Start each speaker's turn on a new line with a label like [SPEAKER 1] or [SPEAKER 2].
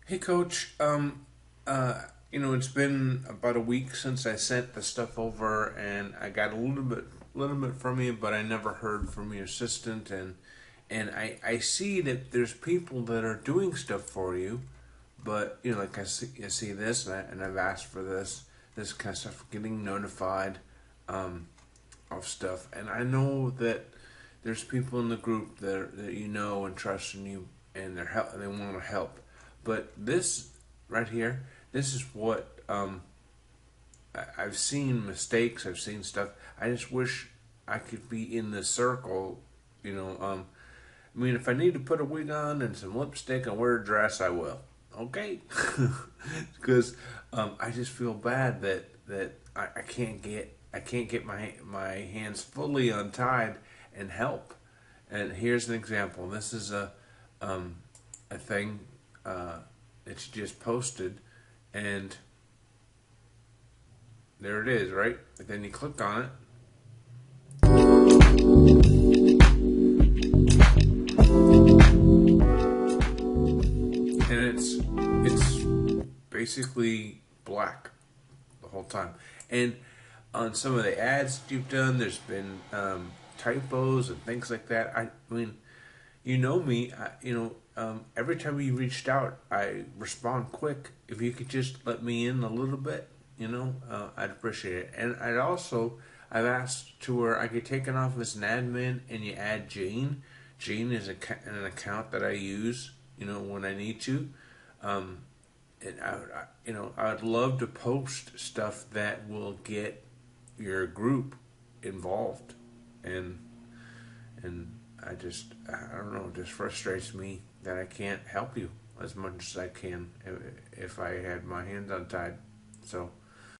[SPEAKER 1] Hey, Coach. It's been about a week since I sent the stuff over, and I got a little bit from you, but I never heard from your assistant, and I see that there's people that are doing stuff for you, but like I see this, and I've asked for this kind of stuff, getting notified, of stuff, and I know that there's people in the group that you know and trust in you, and they want to help. But this right here, this is what I've seen mistakes. I've seen stuff. I just wish I could be in this circle. You know, I mean, if I need to put a wig on and some lipstick and wear a dress, I will. Okay, because I just feel bad that I can't get my hands fully untied and help. And here's an example. This is a thing that you just posted, and there it is, right? But then you click on it, and it's basically black the whole time. And on some of the ads that you've done, there's been typos and things like that. I mean, you know me. Every time you reached out, I respond quick. If you could just let me in a little bit, I'd appreciate it. And I've asked to where I get taken off as an admin, and you add Jane. Jane is an account that I use, when I need to. Um, and I would love to post stuff that will get your group involved, and I don't know, it just frustrates me that I can't help you as much as I can if I had my hands untied. So